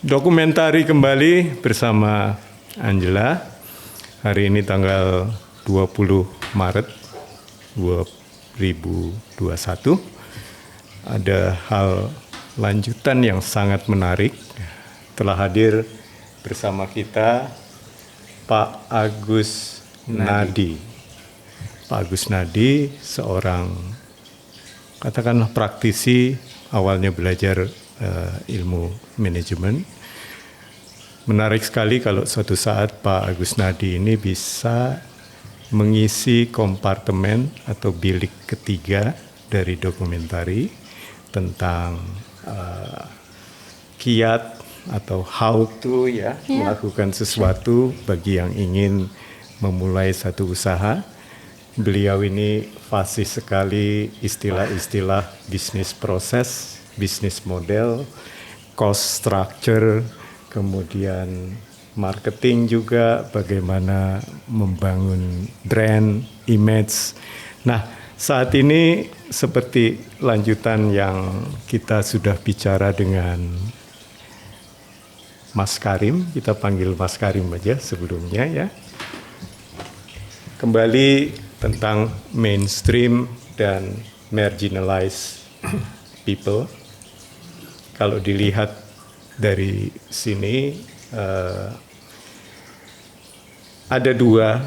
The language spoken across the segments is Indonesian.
Dokumentari kembali bersama Angela. Hari ini tanggal 20 Maret 2021. Ada hal lanjutan yang sangat menarik. Telah hadir bersama kita Pak Agus Nadi. Pak Agus Nadi seorang katakanlah praktisi, awalnya belajar ilmu manajemen. Menarik sekali kalau suatu saat Pak Agus Nadi ini bisa mengisi kompartemen atau bilik ketiga dari dokumentari tentang kiat atau how to melakukan sesuatu bagi yang ingin memulai satu usaha. Beliau ini fasih sekali istilah-istilah bisnis proses, bisnis model, cost structure, kemudian marketing juga, bagaimana membangun brand, image. Nah, saat ini seperti lanjutan yang kita sudah bicara dengan Mas Karim, kita panggil Mas Karim aja sebelumnya ya. Kembali tentang mainstream dan marginalized people. Kalau dilihat dari sini ada dua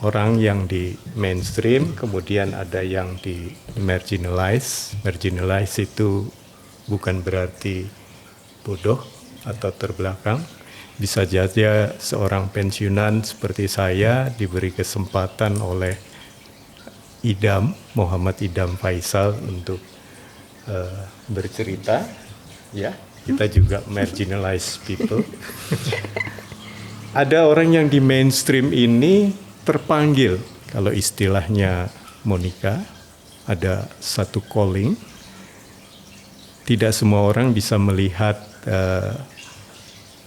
orang yang di mainstream, kemudian ada yang di marginalized. Marginalized itu bukan berarti bodoh atau terbelakang. Bisa saja seorang pensiunan seperti saya diberi kesempatan oleh Idam, Muhammad Idam Faisal untuk bercerita. Ya, kita juga marginalized people. Ada orang yang di mainstream ini terpanggil, kalau istilahnya Monica, ada satu calling. Tidak semua orang bisa melihat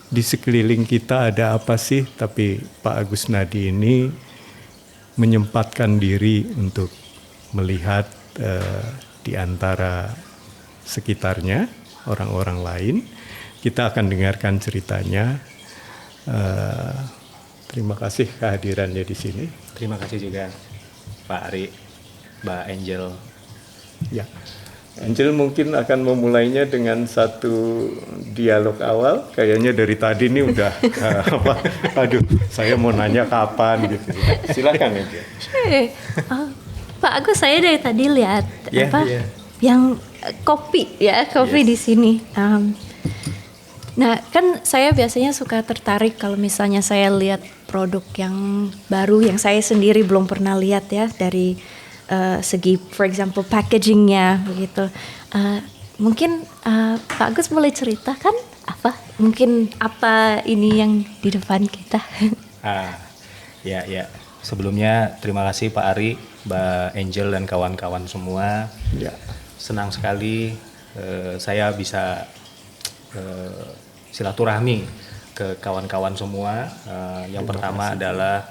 di sekeliling kita ada apa sih, tapi Pak Agus Nadi ini menyempatkan diri untuk melihat di antara sekitarnya, orang-orang lain. Kita akan dengarkan ceritanya. Terima kasih kehadirannya di sini. Terima kasih juga Pak Ari, Mbak Angel. Ya, Angel mungkin akan memulainya dengan satu dialog awal. Kayaknya dari tadi nih udah aduh, saya mau nanya kapan gitu. Silakan Angel. Pak Agus, saya dari tadi lihat yang kopi di sini. Nah, kan saya biasanya suka tertarik kalau misalnya saya lihat produk yang baru yang saya sendiri belum pernah lihat ya, dari segi, for example, packagingnya begitu. Mungkin Pak Agus boleh ceritakan apa ini yang di depan kita? Ya. Sebelumnya terima kasih Pak Ari, Mbak Angel dan kawan-kawan semua. Ya. Senang sekali saya bisa silaturahmi ke kawan-kawan semua. Yang pertama adalah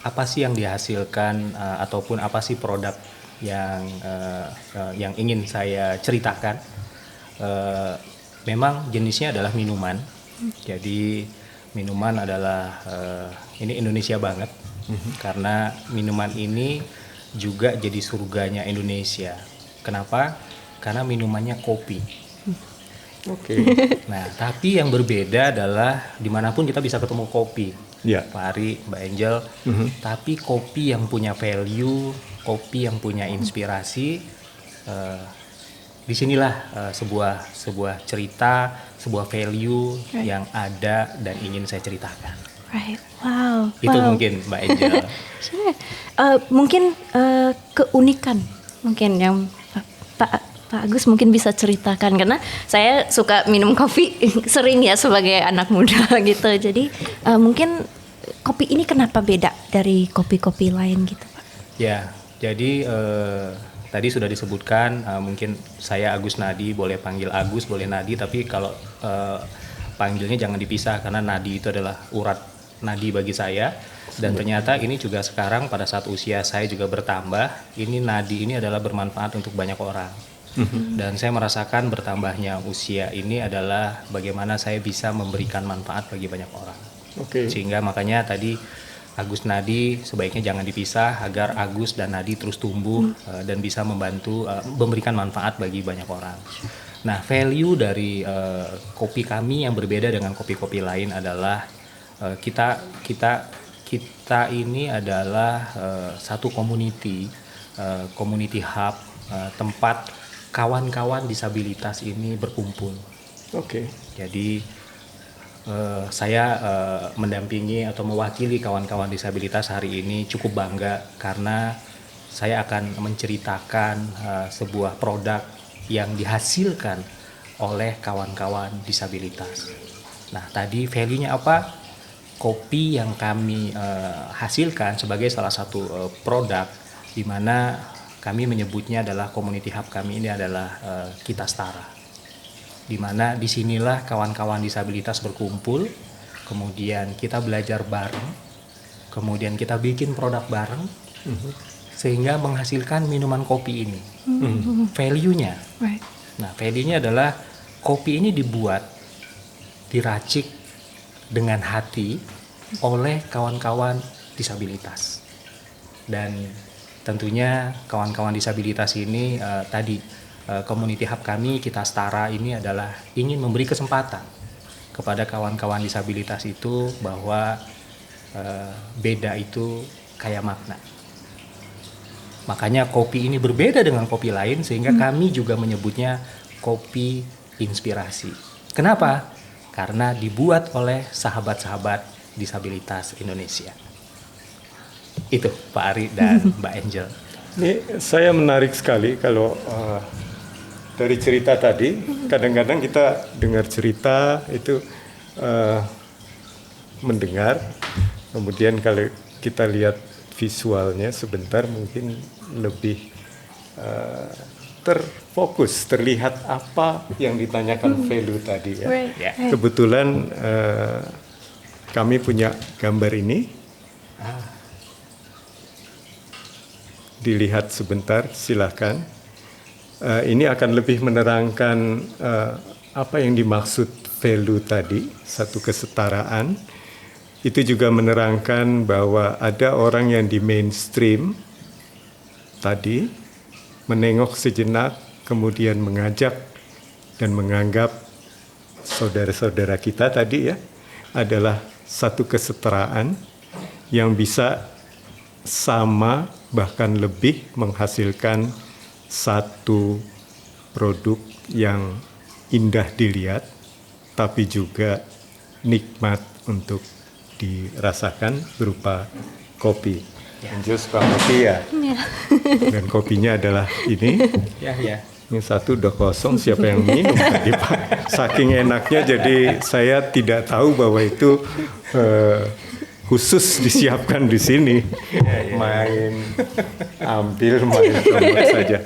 apa sih yang dihasilkan ataupun apa sih produk yang ingin saya ceritakan. Memang jenisnya adalah minuman. Jadi minuman adalah ini Indonesia banget, karena minuman ini juga jadi surganya Indonesia. Kenapa? Karena minumannya kopi. Oke. Nah, tapi yang berbeda adalah dimanapun kita bisa ketemu kopi. Ya. Pak Ari, Mbak Angel, tapi kopi yang punya value, kopi yang punya inspirasi, disinilah sebuah cerita, sebuah value yang ada dan ingin saya ceritakan. Right, wow. Itu mungkin Mbak Angel. Mungkin keunikan mungkin yang Pak Agus mungkin bisa ceritakan, karena saya suka minum kopi sering ya sebagai anak muda gitu. Jadi mungkin kopi ini kenapa beda dari kopi-kopi lain gitu, Pak? Ya, jadi tadi sudah disebutkan, mungkin saya Agus Nadi, boleh panggil Agus, boleh Nadi, tapi kalau panggilnya jangan dipisah karena Nadi itu adalah urat nadi bagi saya. Dan ternyata ini juga sekarang pada saat usia saya juga bertambah, ini nadi ini adalah bermanfaat untuk banyak orang. Dan saya merasakan bertambahnya usia ini adalah bagaimana saya bisa memberikan manfaat bagi banyak orang. Sehingga makanya tadi Agus Nadi sebaiknya jangan dipisah agar Agus dan Nadi terus tumbuh dan bisa membantu memberikan manfaat bagi banyak orang. Nah, value dari kopi kami yang berbeda dengan kopi-kopi lain adalah kita ini adalah satu community hub, tempat kawan-kawan disabilitas ini berkumpul. Jadi saya mendampingi atau mewakili kawan-kawan disabilitas hari ini cukup bangga karena saya akan menceritakan sebuah produk yang dihasilkan oleh kawan-kawan disabilitas. Nah, tadi value-nya apa? Kopi yang kami hasilkan sebagai salah satu produk di mana kami menyebutnya adalah community hub kami ini adalah Kita Setara. Di mana disinilah kawan-kawan disabilitas berkumpul, kemudian kita belajar bareng, kemudian kita bikin produk bareng, sehingga menghasilkan minuman kopi ini. Value-nya. Nah, value-nya adalah kopi ini dibuat, diracik dengan hati oleh kawan-kawan disabilitas. Dan tentunya kawan-kawan disabilitas ini community hub kami Kita Setara ini adalah ingin memberi kesempatan kepada kawan-kawan disabilitas itu bahwa beda itu kaya makna. Makanya kopi ini berbeda dengan kopi lain sehingga kami juga menyebutnya kopi inspirasi. Kenapa? Karena dibuat oleh sahabat-sahabat disabilitas Indonesia. Itu Pak Ari dan Mbak Angel. Ini saya menarik sekali kalau dari cerita tadi. Kadang-kadang kita dengar cerita itu mendengar, kemudian kalau kita lihat visualnya sebentar mungkin lebih terfokus, terlihat apa yang ditanyakan value tadi ya. Kebetulan kami punya gambar ini. Dilihat sebentar, silakan. Ini akan lebih menerangkan apa yang dimaksud value tadi, satu kesetaraan. Itu juga menerangkan bahwa ada orang yang di mainstream tadi menengok sejenak, kemudian mengajak dan menganggap saudara-saudara kita tadi ya adalah satu kesetaraan yang bisa sama bahkan lebih menghasilkan satu produk yang indah dilihat tapi juga nikmat untuk dirasakan berupa kopi. Angel suka kopi ya? Dan kopinya adalah ini. Ini satu udah kosong, siapa yang minum tadi Pak? Saking enaknya jadi saya tidak tahu bahwa itu khusus disiapkan di sini. Main promote saja.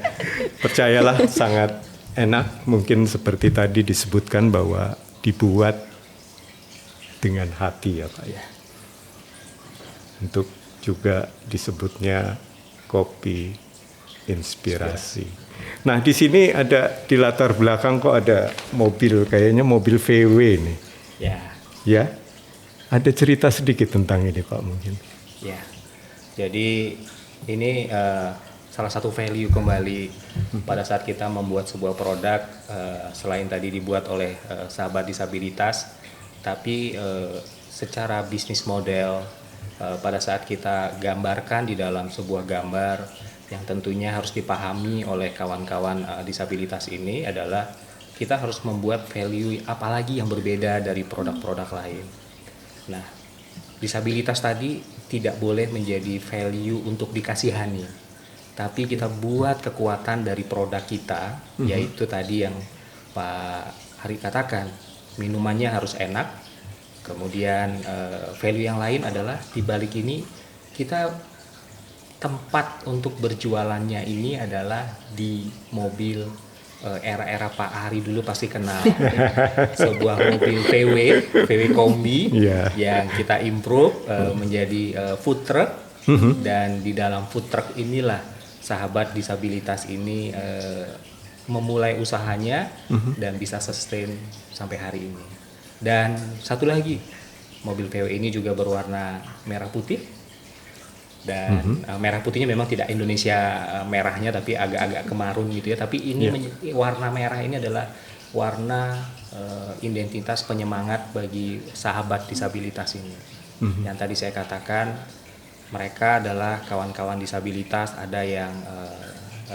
Percayalah sangat enak. Mungkin seperti tadi disebutkan bahwa dibuat dengan hati ya Pak ya. Untuk juga disebutnya kopi inspirasi. Nah, di sini ada di latar belakang kok ada mobil, kayaknya mobil VW nih. Ya. Ada cerita sedikit tentang ini Pak mungkin. Ya. Jadi ini salah satu value kembali pada saat kita membuat sebuah produk selain tadi dibuat oleh sahabat disabilitas, tapi secara bisnis model pada saat kita gambarkan di dalam sebuah gambar yang tentunya harus dipahami oleh kawan-kawan disabilitas ini adalah kita harus membuat value apalagi yang berbeda dari produk-produk lain. Nah, disabilitas tadi tidak boleh menjadi value untuk dikasihani, tapi kita buat kekuatan dari produk kita, yaitu tadi yang Pak Hari katakan, minumannya harus enak. Kemudian value yang lain adalah di balik ini kita tempat untuk berjualannya ini adalah di mobil era-era Pak Hari dulu pasti kenal sebuah mobil VW kombi yang kita improve menjadi food truck dan di dalam food truck inilah sahabat disabilitas ini memulai usahanya dan bisa sustain sampai hari ini. Dan satu lagi, mobil VW ini juga berwarna merah putih. Dan merah putihnya memang tidak Indonesia merahnya, tapi agak-agak kemarun gitu ya. Tapi ini warna merah ini adalah warna identitas penyemangat bagi sahabat disabilitas ini. Yang tadi saya katakan, mereka adalah kawan-kawan disabilitas, ada yang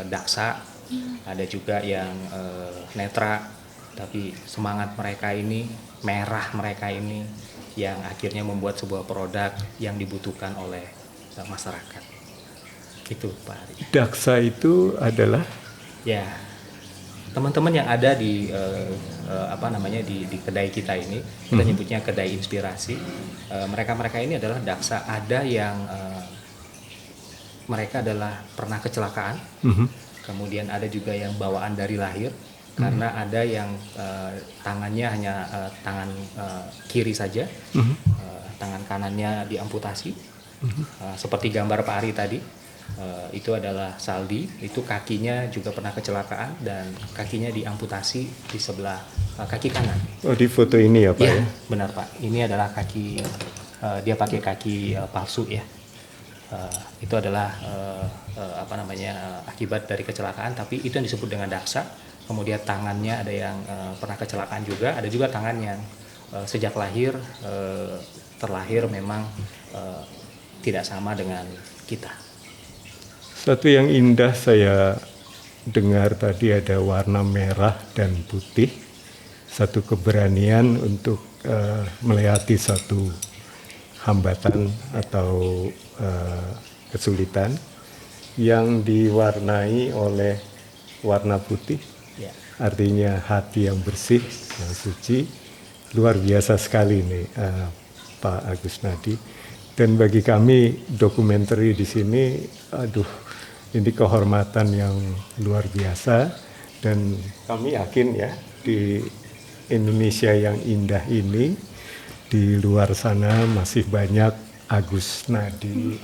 daksa, ada juga yang netra, tapi semangat mereka ini, merah mereka ini yang akhirnya membuat sebuah produk yang dibutuhkan oleh masyarakat. Itu Pak Ari. Daksa itu adalah Ya, teman-teman yang ada di di kedai kita ini, kita nyebutnya kedai inspirasi. Mereka ini adalah daksa. Ada yang mereka adalah pernah kecelakaan, kemudian ada juga yang bawaan dari lahir, karena ada yang tangannya hanya tangan kiri saja, tangan kanannya diamputasi, seperti gambar Pak Ari tadi. Itu adalah Saldi, itu kakinya juga pernah kecelakaan dan kakinya diamputasi di sebelah kaki kanan. Oh, di foto ini ya Pak? Ya, benar Pak. Ini adalah kaki, dia pakai kaki palsu ya. Itu adalah akibat dari kecelakaan, tapi itu yang disebut dengan daksa. Kemudian tangannya ada yang pernah kecelakaan juga, ada juga tangan yang sejak lahir terlahir memang tidak sama dengan kita. Satu yang indah saya dengar tadi ada warna merah dan putih, satu keberanian untuk melewati satu hambatan atau kesulitan yang diwarnai oleh warna putih, artinya hati yang bersih, yang suci. Luar biasa sekali nih Pak Agus Nadi. Dan bagi kami dokumenter di sini, ini kehormatan yang luar biasa, dan kami yakin ya di Indonesia yang indah ini, di luar sana masih banyak Agus Nadi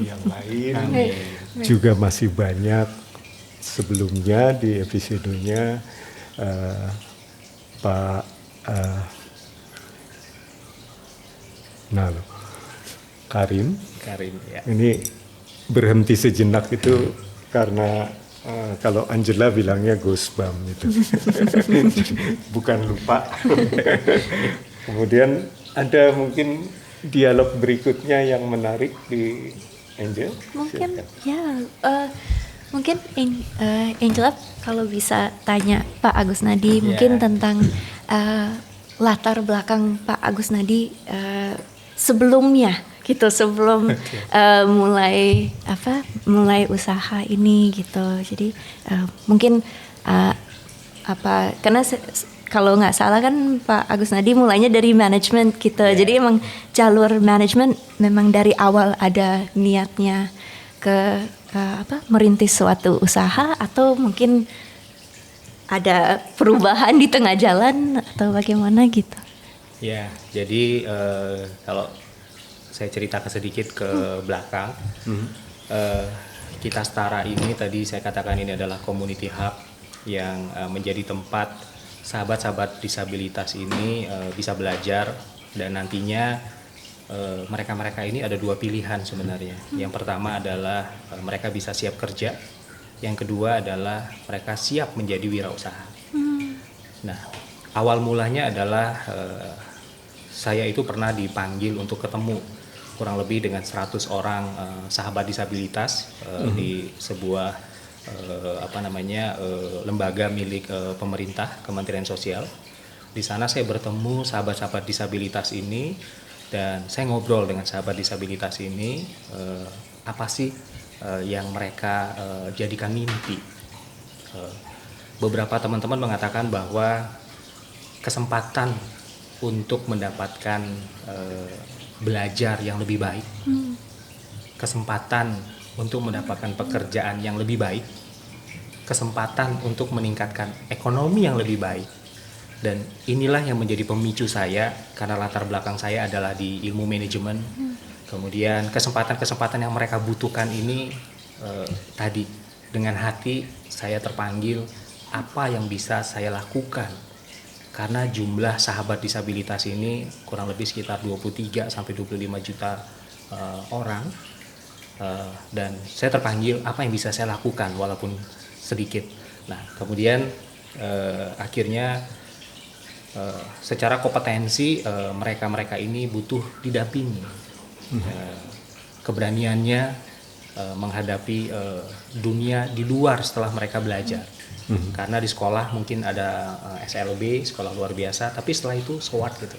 yang lain. Juga masih banyak sebelumnya di episodenya Pak Karim ya. Ini berhenti sejenak itu karena kalau Angela bilangnya goosebump itu. Bukan lupa. Kemudian ada mungkin dialog berikutnya yang menarik di Angel. Mungkin mungkin Angela kalau bisa tanya Pak Agus Nadi mungkin tentang latar belakang Pak Agus Nadi sebelumnya gitu, sebelum mulai usaha ini gitu. Jadi mungkin karena kalau nggak salah kan Pak Agus Nadi mulainya dari manajemen gitu. Jadi emang jalur manajemen memang dari awal ada niatnya ke merintis suatu usaha, atau mungkin ada perubahan di tengah jalan atau bagaimana gitu. Ya, jadi kalau saya ceritakan sedikit ke belakang, Kita Setara ini tadi saya katakan ini adalah community hub yang menjadi tempat sahabat-sahabat disabilitas ini bisa belajar, dan nantinya mereka-mereka ini ada dua pilihan sebenarnya. Yang pertama adalah mereka bisa siap kerja, yang kedua adalah mereka siap menjadi wirausaha. Nah, awal mulanya adalah saya itu pernah dipanggil untuk ketemu kurang lebih dengan 100 orang sahabat disabilitas di sebuah lembaga milik pemerintah, Kementerian Sosial. Di sana saya bertemu sahabat-sahabat disabilitas ini, dan saya ngobrol dengan sahabat disabilitas ini, apa sih yang mereka jadikan mimpi. Beberapa teman-teman mengatakan bahwa kesempatan untuk mendapatkan belajar yang lebih baik, kesempatan untuk mendapatkan pekerjaan yang lebih baik, kesempatan untuk meningkatkan ekonomi yang lebih baik. Dan inilah yang menjadi pemicu saya, karena latar belakang saya adalah di ilmu manajemen. Kemudian kesempatan-kesempatan yang mereka butuhkan ini tadi dengan hati saya terpanggil apa yang bisa saya lakukan. Karena jumlah sahabat disabilitas ini kurang lebih sekitar 23 sampai 25 juta orang. Dan saya terpanggil apa yang bisa saya lakukan walaupun sedikit. Nah, kemudian akhirnya secara kompetensi mereka-mereka ini butuh didampingi. Keberaniannya menghadapi dunia di luar setelah mereka belajar. Karena di sekolah mungkin ada SLB, sekolah luar biasa, tapi setelah itu SWOT gitu.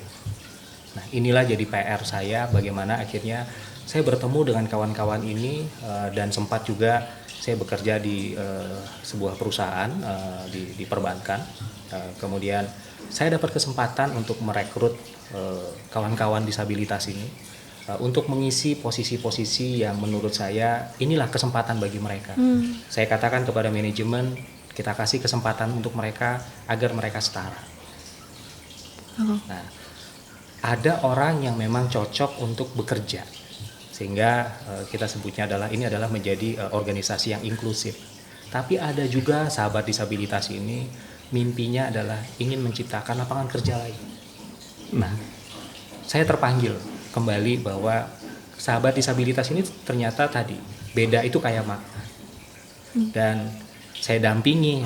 Nah, inilah jadi PR saya, bagaimana akhirnya saya bertemu dengan kawan-kawan ini dan sempat juga saya bekerja di sebuah perusahaan di perbankan. Kemudian saya dapat kesempatan untuk merekrut kawan-kawan disabilitas ini untuk mengisi posisi-posisi yang menurut saya inilah kesempatan bagi mereka. Saya katakan kepada manajemen, kita kasih kesempatan untuk mereka agar mereka setara. Nah, ada orang yang memang cocok untuk bekerja, sehingga kita sebutnya adalah ini adalah menjadi organisasi yang inklusif. Tapi ada juga sahabat disabilitas ini mimpinya adalah ingin menciptakan lapangan kerja lain. Nah, saya terpanggil kembali bahwa sahabat disabilitas ini ternyata tadi beda itu kayak makna. Dan saya dampingi,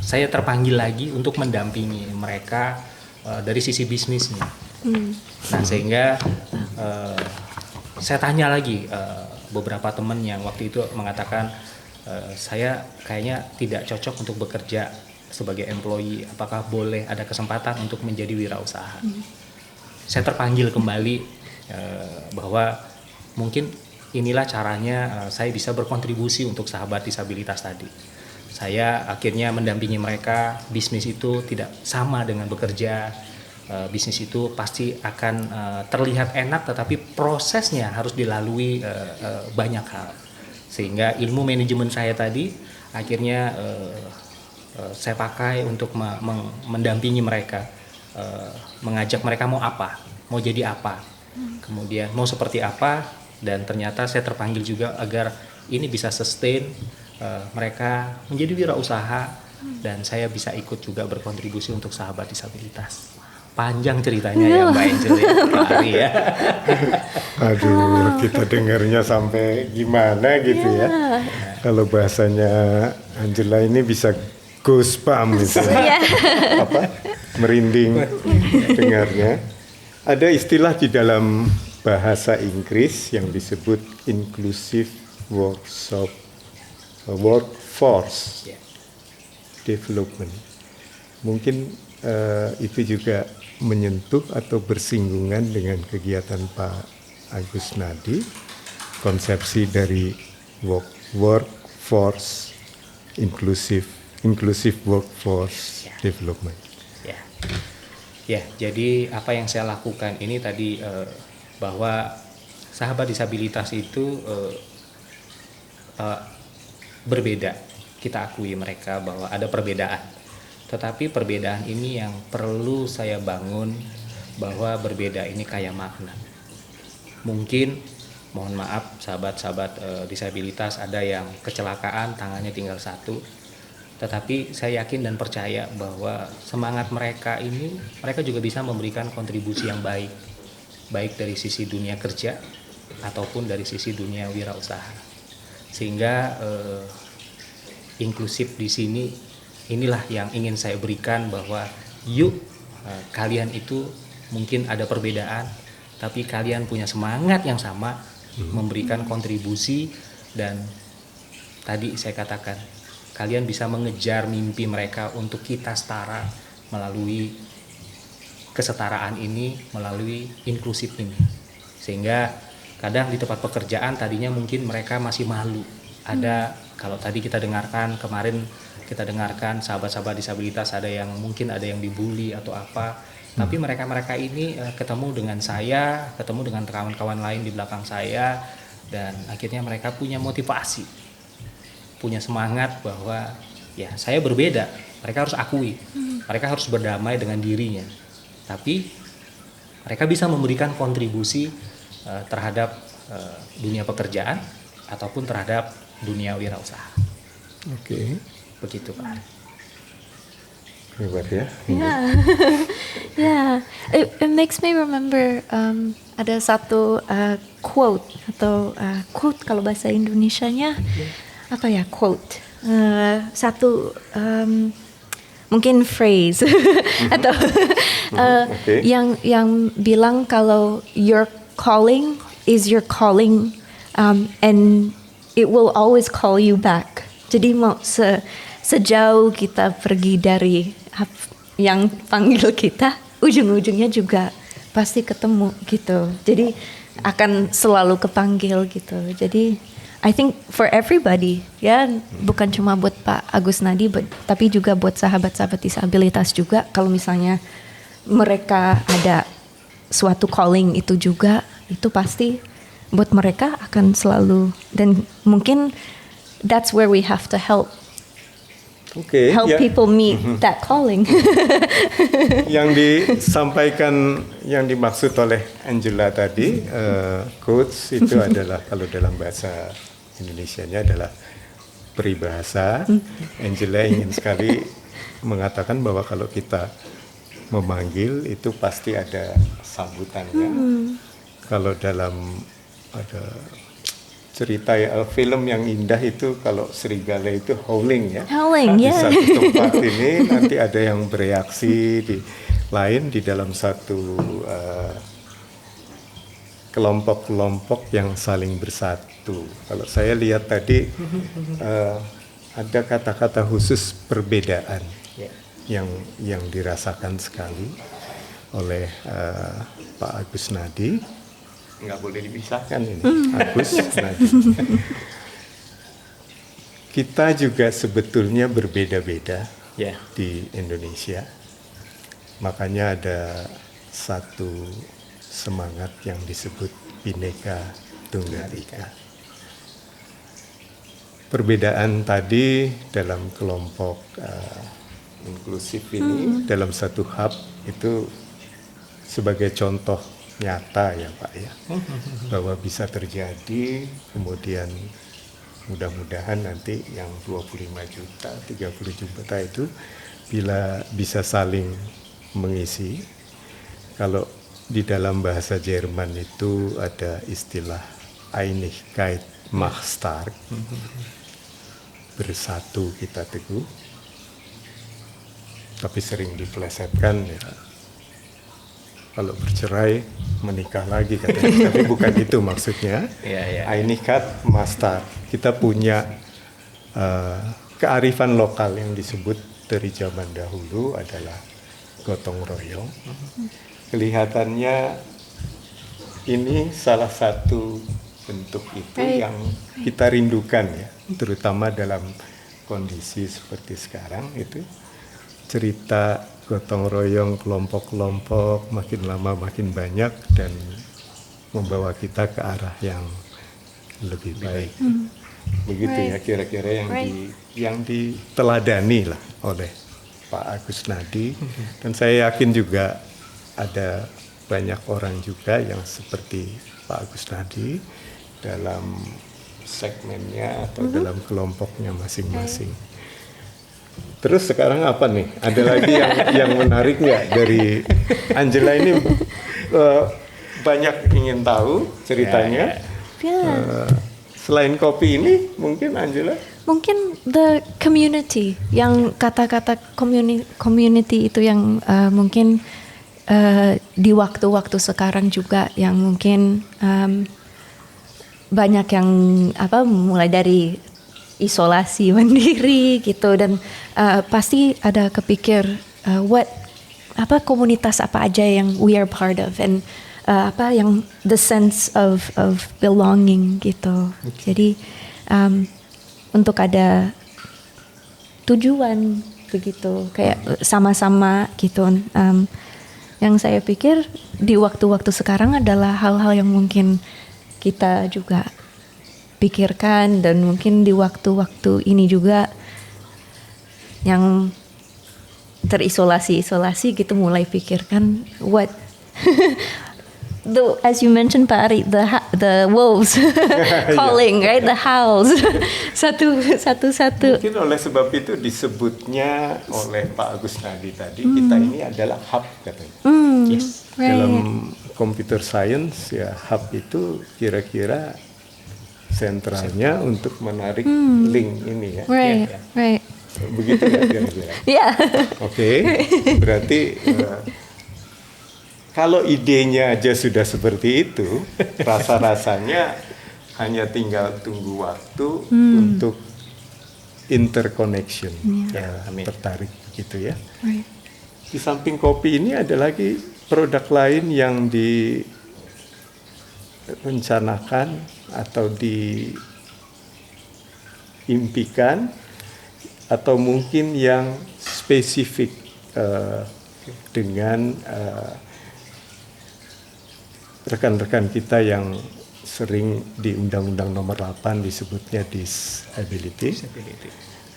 saya terpanggil lagi untuk mendampingi mereka dari sisi bisnisnya. Nah, sehingga saya tanya lagi beberapa teman yang waktu itu mengatakan saya kayaknya tidak cocok untuk bekerja sebagai employee, apakah boleh ada kesempatan untuk menjadi wirausaha. Saya terpanggil kembali bahwa mungkin inilah caranya saya bisa berkontribusi untuk sahabat disabilitas tadi. Saya akhirnya mendampingi mereka. Bisnis itu tidak sama dengan bekerja. Bisnis itu pasti akan terlihat enak, tetapi prosesnya harus dilalui banyak hal. Sehingga ilmu manajemen saya tadi akhirnya saya pakai untuk mendampingi mereka, mengajak mereka mau apa, mau jadi apa, kemudian mau seperti apa, dan ternyata saya terpanggil juga agar ini bisa sustain mereka menjadi wirausaha dan saya bisa ikut juga berkontribusi untuk sahabat disabilitas. Panjang ceritanya ya Mbak Angel ya, Pak Ari ya. Aduh, kita dengarnya sampai gimana gitu ya. Kalau bahasanya Angela ini bisa goosebump misalnya. Apa? Merinding dengarnya. Ada istilah di dalam bahasa Inggris yang disebut inclusive workforce development. Mungkin itu juga menyentuh atau bersinggungan dengan kegiatan Pak Agus Nadi, konsepsi dari workforce inclusive workforce development. Ya, jadi apa yang saya lakukan ini tadi bahwa sahabat disabilitas itu berbeda. Kita akui mereka bahwa ada perbedaan. Tetapi perbedaan ini yang perlu saya bangun, bahwa berbeda ini kaya makna. Mungkin, mohon maaf sahabat-sahabat disabilitas, ada yang kecelakaan tangannya tinggal satu. Tetapi saya yakin dan percaya bahwa semangat mereka ini, mereka juga bisa memberikan kontribusi yang baik. Baik dari sisi dunia kerja ataupun dari sisi dunia wirausaha. Sehingga inklusif di sini, inilah yang ingin saya berikan, bahwa yuk kalian itu mungkin ada perbedaan, tapi kalian punya semangat yang sama, memberikan kontribusi, dan tadi saya katakan, kalian bisa mengejar mimpi mereka untuk kita setara melalui kesetaraan ini, melalui inklusif ini. Sehingga kadang di tempat pekerjaan tadinya mungkin mereka masih malu. Ada, kalau tadi kita dengarkan kemarin, kita dengarkan sahabat-sahabat disabilitas ada yang mungkin ada yang dibully atau apa, tapi mereka ini ketemu dengan saya, ketemu dengan kawan-kawan lain di belakang saya, dan akhirnya mereka punya motivasi, punya semangat bahwa ya saya berbeda, mereka harus akui, mereka harus berdamai dengan dirinya, tapi mereka bisa memberikan kontribusi terhadap dunia pekerjaan ataupun terhadap dunia wirausaha. Oke. Begitu Pak. Hebat ya. Yeah, yeah. It makes me remember ada satu quote atau quote kalau bahasa Indonesianya apa ya quote satu mungkin phrase atau yang bilang kalau your calling is your calling and it will always call you back. Jadi mau sejauh kita pergi dari yang panggil kita, ujung-ujungnya juga pasti ketemu gitu. Jadi akan selalu kepanggil gitu. Jadi I think for everybody ya, bukan cuma buat Pak Agus Nadi, tapi juga buat sahabat-sahabat disabilitas juga. Kalau misalnya mereka ada suatu calling itu juga, itu pasti buat mereka akan selalu, dan mungkin that's where we have to help people meet that calling. Yang disampaikan, yang dimaksud oleh Angela tadi, quotes itu adalah kalau dalam bahasa Indonesianya adalah peribahasa. Angela ingin sekali mengatakan bahwa kalau kita memanggil itu pasti ada sambutannya. Kalau dalam ada cerita film yang indah itu kalau serigala itu howling ya. Howling, di satu tempat ini nanti ada yang bereaksi di lain di dalam satu kelompok-kelompok yang saling bersatu. Kalau saya lihat tadi ada kata-kata khusus perbedaan yang dirasakan sekali oleh Pak Agus Nadi. Nggak boleh dipisahkan ini, Agus Nadi. Kita juga sebetulnya berbeda-beda di Indonesia. Makanya ada satu semangat yang disebut Bhinneka Tunggal Ika. Perbedaan tadi dalam kelompok inklusif ini, dalam satu hub itu sebagai contoh nyata ya Pak ya, bahwa bisa terjadi. Kemudian mudah-mudahan nanti yang 25 juta, 30 juta itu bila bisa saling mengisi. Kalau di dalam bahasa Jerman itu ada istilah Einigkeit macht stark, bersatu kita teguh, tapi sering dipelesetkan ya, kalau bercerai menikah lagi katanya, tapi bukan itu maksudnya. Einigkeit macht stark. Kita punya kearifan lokal yang disebut dari zaman dahulu adalah gotong royong. Kelihatannya ini salah satu bentuk itu yang kita rindukan ya, terutama dalam kondisi seperti sekarang itu. Cerita gotong royong, kelompok-kelompok makin lama makin banyak dan membawa kita ke arah yang lebih baik. Begitu ya kira-kira yang diteladani lah oleh Pak Agus Nadi. Dan saya yakin juga ada banyak orang juga yang seperti Pak Agus Nadi dalam segmennya atau dalam kelompoknya masing-masing. Terus sekarang apa nih? Ada lagi yang menarik nggak dari Angela ini? Banyak ingin tahu ceritanya. Selain kopi ini, mungkin Angela? Mungkin the community, yang kata-kata community itu yang mungkin di waktu-waktu sekarang juga yang mungkin banyak yang mulai dari isolasi mandiri gitu, dan pasti ada kepikir komunitas apa aja yang we are part of, and yang the sense of belonging gitu. Jadi untuk ada tujuan begitu, kayak sama-sama gitu. Yang saya pikir di waktu-waktu sekarang adalah hal-hal yang mungkin kita juga pikirkan, dan mungkin di waktu-waktu ini juga yang terisolasi gitu mulai pikirkan as you mentioned Pak Ari, the wolves calling, right? The howls. satu. Mungkin oleh sebab itu disebutnya oleh Pak Agus Nadi tadi, kita ini adalah hub katanya. Yes. Right. Dalam computer science ya, hub itu kira-kira sentralnya untuk menarik link ini ya. Right, right. Begitu ya kira-kira. Yeah. Oke, berarti kalau idenya aja sudah seperti itu, rasa-rasanya hanya tinggal tunggu waktu untuk interconnection. Ya, tertarik gitu ya. Right. Di samping kopi ini ada lagi produk lain yang direncanakan atau diimpikan atau mungkin yang spesifik dengan rekan-rekan kita yang sering di Undang-Undang Nomor 8 disebutnya disability.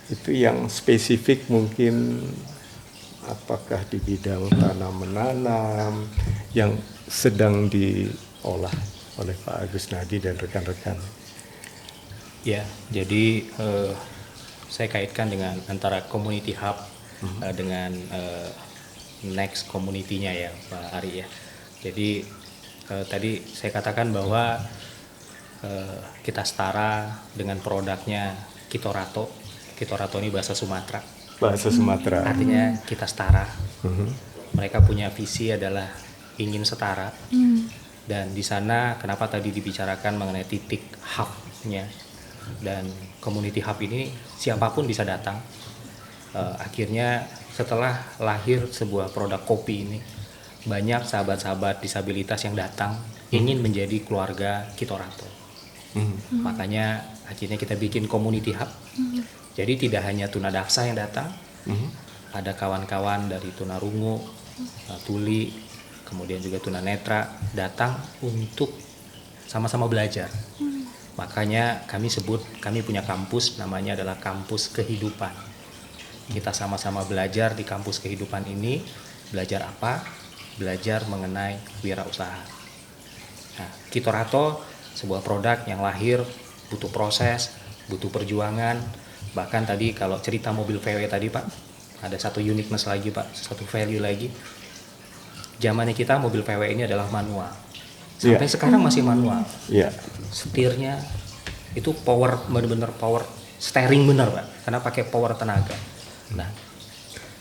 Itu yang spesifik mungkin apakah di bidang tanam menanam yang sedang diolah oleh Pak Agus Nadi dan rekan-rekan. Ya, jadi saya kaitkan dengan antara community hub dengan next community-nya ya Pak Ari ya. Jadi tadi saya katakan bahwa kita setara dengan produknya Kitorato. Kitorato ini bahasa Sumatera. Bahasa Sumatera. Artinya kita setara. Mereka punya visi adalah ingin setara. Dan di sana kenapa tadi dibicarakan mengenai titik hub-nya. Dan community hub ini siapapun bisa datang. Akhirnya setelah lahir sebuah produk kopi ini, banyak sahabat-sahabat disabilitas yang datang ingin menjadi keluarga Kitorato. Makanya akhirnya kita bikin community hub. Jadi tidak hanya tunadaksa yang datang, ada kawan-kawan dari tunarungu, tuli, kemudian juga tunanetra datang untuk sama-sama belajar. Makanya kami punya kampus namanya adalah kampus kehidupan. Kita sama-sama belajar di kampus kehidupan ini. Belajar apa? Belajar mengenai wirausaha. Nah, Kitorato sebuah produk yang lahir butuh proses, butuh perjuangan. Bahkan tadi kalau cerita mobil VW tadi Pak, ada satu uniqueness lagi Pak, satu value lagi. Zamannya kita mobil VW ini adalah manual. Sampai sekarang masih manual. Setirnya itu power, benar-benar power steering benar Pak, karena pakai power tenaga. Nah,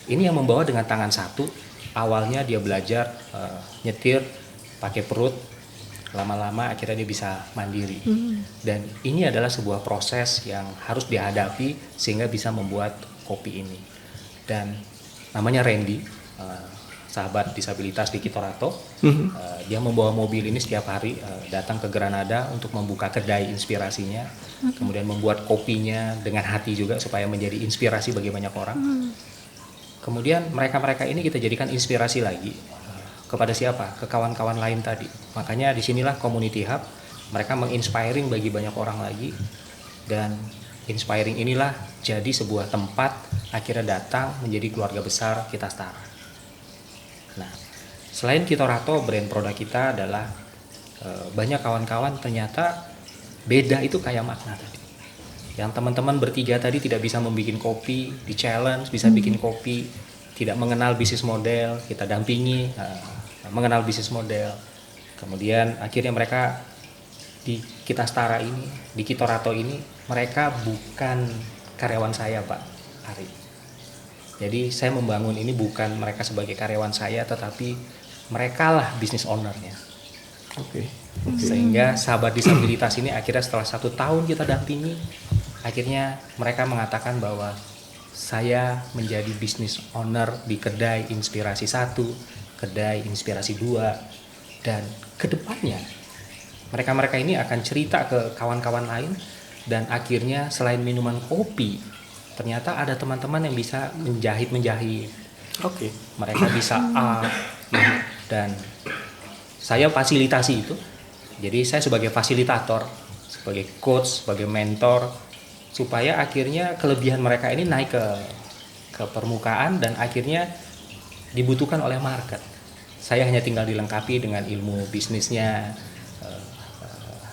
ini yang membawa dengan tangan satu. Awalnya dia belajar nyetir pakai perut, lama-lama akhirnya dia bisa mandiri. Dan ini adalah sebuah proses yang harus dihadapi sehingga bisa membuat kopi ini. Dan namanya Randy, sahabat disabilitas di Kitorato. Dia membawa mobil ini setiap hari datang ke Granada untuk membuka kedai inspirasinya, kemudian membuat kopinya dengan hati juga supaya menjadi inspirasi bagi banyak orang. Kemudian mereka-mereka ini kita jadikan inspirasi lagi kepada siapa? Ke kawan-kawan lain tadi. Makanya disinilah community hub, mereka menginspiring bagi banyak orang lagi, dan inspiring inilah jadi sebuah tempat akhirnya datang menjadi keluarga besar kita setara. Nah, selain Kitorato, brand produk kita adalah banyak kawan-kawan ternyata beda itu kayak makna tadi. Yang teman-teman bertiga tadi tidak bisa membuat kopi, di challenge bisa bikin kopi, tidak mengenal bisnis model, kita dampingi mengenal bisnis model. Kemudian akhirnya mereka di Kita Setara ini, di Kitorato ini, mereka bukan karyawan saya Pak Ari. Jadi saya membangun ini bukan mereka sebagai karyawan saya, tetapi mereka lah bisnis ownernya. Sehingga sahabat disabilitas ini akhirnya setelah 1 tahun kita dampingi, akhirnya mereka mengatakan bahwa saya menjadi bisnis owner di kedai Inspirasi 1, kedai Inspirasi 2, dan kedepannya mereka-mereka ini akan cerita ke kawan-kawan lain, dan akhirnya selain minuman kopi, ternyata ada teman-teman yang bisa menjahit. Mereka bisa dan saya fasilitasi itu. Jadi saya sebagai fasilitator, sebagai coach, sebagai mentor, supaya akhirnya kelebihan mereka ini naik ke permukaan dan akhirnya dibutuhkan oleh market. saya hanya tinggal dilengkapi dengan ilmu bisnisnya,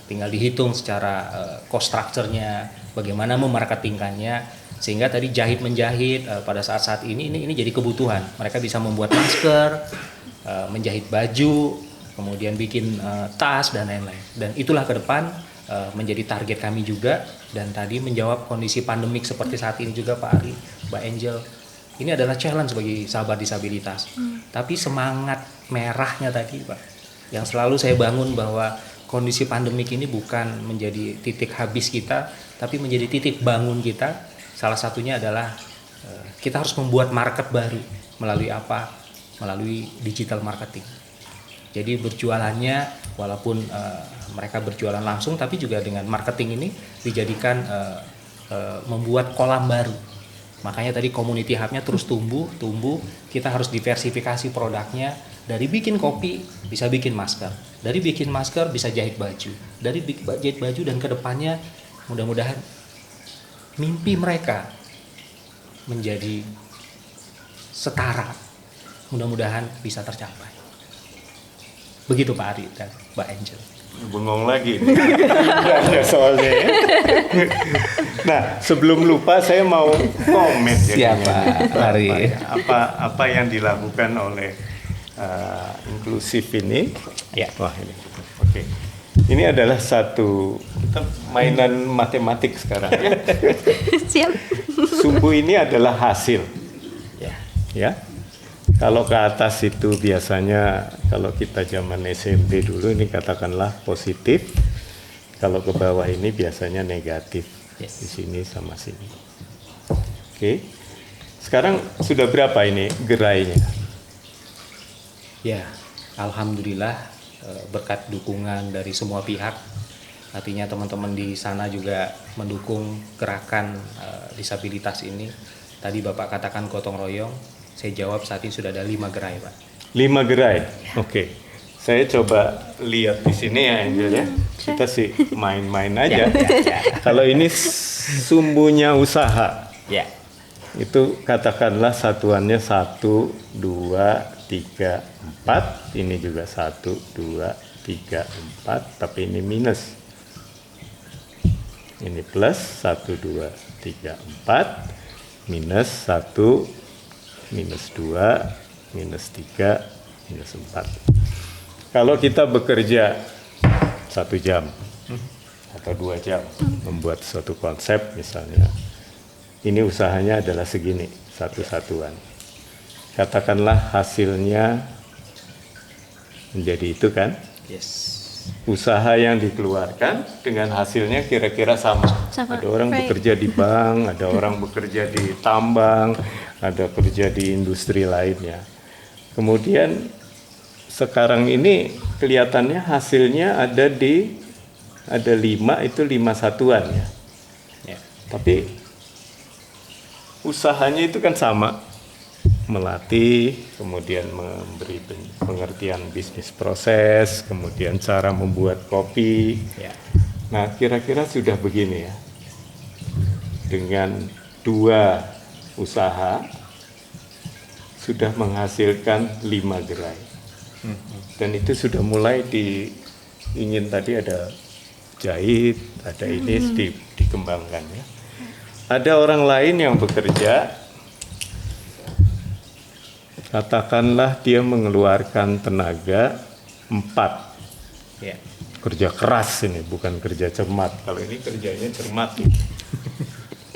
tinggal dihitung secara cost structure-nya, bagaimana memarketingkannya, sehingga tadi jahit menjahit pada saat ini jadi kebutuhan. Mereka bisa membuat masker, menjahit baju, kemudian bikin tas dan lain-lain. Dan itulah ke depan menjadi target kami juga. Dan tadi menjawab kondisi pandemik seperti saat ini juga Pak Ari, Mbak Angel. Ini adalah challenge bagi sahabat disabilitas. Tapi semangat merahnya tadi Pak, yang selalu saya bangun bahwa kondisi pandemik ini bukan menjadi titik habis kita, tapi menjadi titik bangun kita. Salah satunya adalah kita harus membuat market baru. Melalui apa? Melalui digital marketing. Jadi berjualannya walaupun mereka berjualan langsung, tapi juga dengan marketing ini dijadikan membuat kolam baru. Makanya tadi community hub-nya terus tumbuh. Kita harus diversifikasi produknya. Dari bikin kopi bisa bikin masker. Dari bikin masker bisa jahit baju. Dari jahit baju dan kedepannya mudah-mudahan mimpi mereka menjadi setara. Mudah-mudahan bisa tercapai. Begitu Pak Ari dan Mbak Angel. Bengong lagi nih. Soalnya ya. Nah, sebelum lupa saya mau komen Siapa Ari? Apa yang dilakukan oleh inklusif ini? Ya. Wah ini, oke. Ini adalah satu kita mainan matematik sekarang ya. Siap. Sumbu ini adalah hasil. Ya. Kalau ke atas itu biasanya kalau kita zaman SMP dulu ini katakanlah positif. Kalau ke bawah ini biasanya negatif. Yes. Di sini sama sini. Oke. Sekarang sudah berapa ini gerainya? Ya, alhamdulillah berkat dukungan dari semua pihak. Artinya teman-teman di sana juga mendukung gerakan disabilitas ini. Tadi Bapak katakan gotong royong. Saya jawab saat ini sudah ada 5 gerai, Pak. 5 gerai. Oke. Saya coba lihat di sini ya Angel ya. Kita sih main-main aja. Kalau ini sumbunya usaha. Ya. Itu katakanlah satuannya 1, 2, 3, 4. Ini juga 1, 2, 3, 4. Tapi ini minus. Ini plus 1, 2, 3, 4. Minus 1, minus 2, minus 3, minus 4. Kalau kita bekerja 1 jam atau 2 jam membuat suatu konsep misalnya, ini usahanya adalah segini, satu satuan. Katakanlah hasilnya menjadi itu kan? Yes. Usaha yang dikeluarkan dengan hasilnya kira-kira sama. Ada orang bekerja di bank, ada orang bekerja di tambang, ada kerja di industri lainnya. Kemudian sekarang ini kelihatannya hasilnya ada 5 itu 5 satuan ya. Ya. Tapi usahanya itu kan sama. Melatih, kemudian memberi pengertian bisnis proses, kemudian cara membuat kopi. Ya. Nah, kira-kira sudah begini ya. Dengan 2 usaha sudah menghasilkan 5 gerai. Dan itu sudah mulai ingin tadi ada jahit, ada ini dikembangkan ya. Ada orang lain yang bekerja, katakanlah dia mengeluarkan tenaga 4. Ya. Kerja keras ini, bukan kerja cermat. Kalau ini kerjanya cermat nih.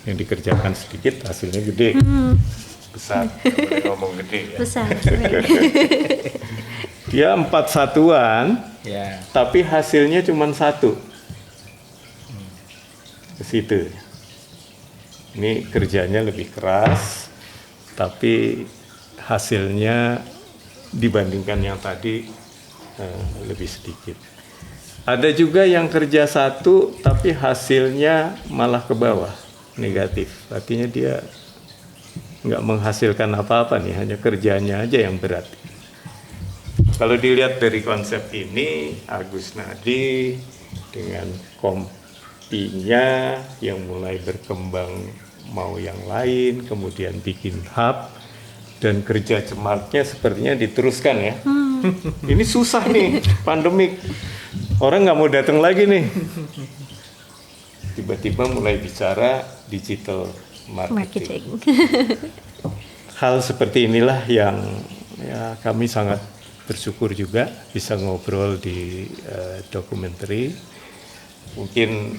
Yang dikerjakan sedikit hasilnya gede. Besar, boleh ngomong gede ya. Besar. Dia 4 satuan, Ya. tapi hasilnya cuma 1. Ke situ. Ini kerjanya lebih keras, tapi hasilnya dibandingkan yang tadi lebih sedikit. Ada juga yang kerja 1 tapi hasilnya malah ke bawah, negatif. Artinya dia nggak menghasilkan apa-apa nih, hanya kerjanya aja yang berat. Kalau dilihat dari konsep ini, Agus Nadi dengan kompinya yang mulai berkembang mau yang lain, kemudian bikin hub, dan kerja cematnya sepertinya diteruskan ya. Ini susah nih, pandemik. Orang nggak mau datang lagi nih. Tiba-tiba mulai bicara digital marketing. Hal seperti inilah yang ya kami sangat bersyukur juga bisa ngobrol di dokumenter. Mungkin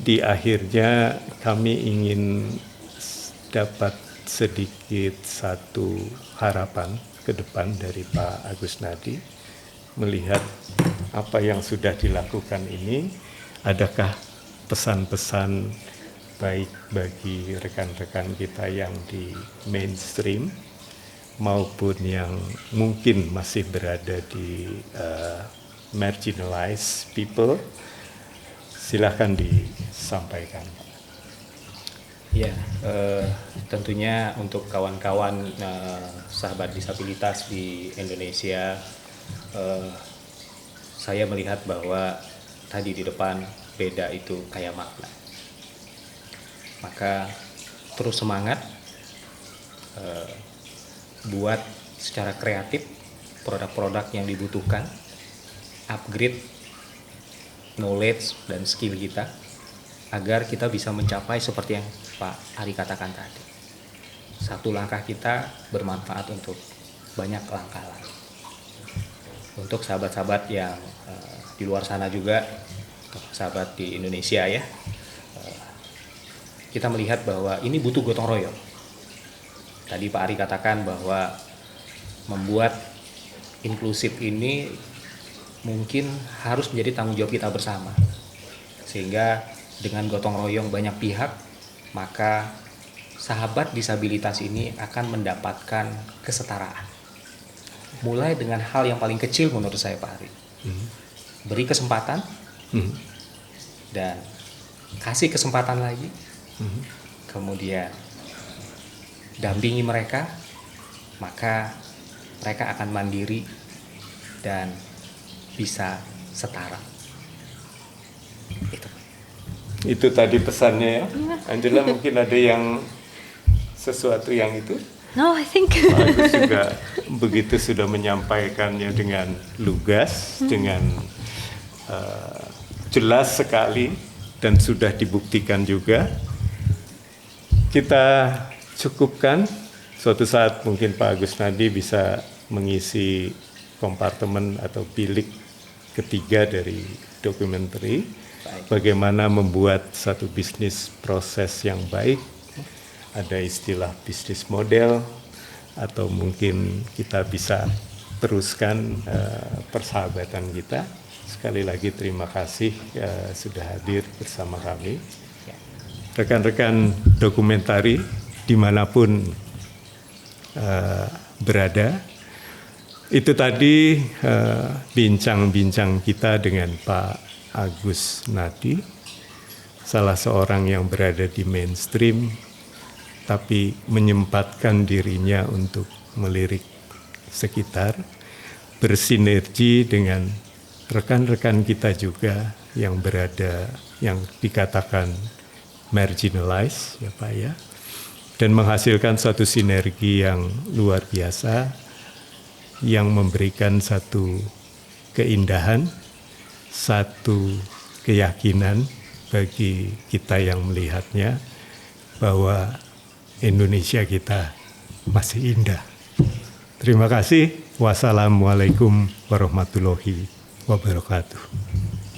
di akhirnya kami ingin dapat sedikit satu harapan ke depan dari Pak Agus Nadi melihat apa yang sudah dilakukan ini, adakah pesan-pesan baik bagi rekan-rekan kita yang di mainstream maupun yang mungkin masih berada di marginalized people. Silahkan disampaikan. Ya, tentunya untuk kawan-kawan sahabat disabilitas di Indonesia, saya melihat bahwa tadi di depan beda itu kayak makna. Maka terus semangat, buat secara kreatif produk-produk yang dibutuhkan, upgrade knowledge dan skill kita, agar kita bisa mencapai seperti yang Pak Ari katakan tadi. Satu langkah kita bermanfaat untuk banyak langkah lain. Untuk sahabat-sahabat yang di luar sana juga, sahabat di Indonesia ya, kita melihat bahwa ini butuh gotong royong. Tadi Pak Ari katakan bahwa membuat inklusif ini mungkin harus menjadi tanggung jawab kita bersama. Sehingga dengan gotong royong banyak pihak, maka sahabat disabilitas ini akan mendapatkan kesetaraan. Mulai dengan hal yang paling kecil menurut saya Pak Ari. Beri kesempatan dan kasih kesempatan lagi. Kemudian dampingi mereka, maka mereka akan mandiri dan bisa setara. Itu tadi pesannya ya. Angela mungkin ada yang sesuatu yang itu. No, I think. Pak Agus juga begitu sudah menyampaikannya dengan lugas, dengan jelas sekali dan sudah dibuktikan juga. Kita cukupkan, suatu saat mungkin Pak Agus Nadi bisa mengisi kompartemen atau bilik ketiga dari dokumenter. Bagaimana membuat satu bisnis proses yang baik, ada istilah bisnis model, atau mungkin kita bisa teruskan persahabatan kita. Sekali lagi terima kasih sudah hadir bersama kami. Rekan-rekan dokumentari dimanapun berada, itu tadi bincang-bincang kita dengan Pak Agus Nadi, salah seorang yang berada di mainstream, tapi menyempatkan dirinya untuk melirik sekitar, bersinergi dengan rekan-rekan kita juga yang berada, yang dikatakan marginalized, ya Pak ya, dan menghasilkan suatu sinergi yang luar biasa, yang memberikan satu keindahan, satu keyakinan bagi kita yang melihatnya bahwa Indonesia kita masih indah. Terima kasih. Wassalamualaikum warahmatullahi wabarakatuh.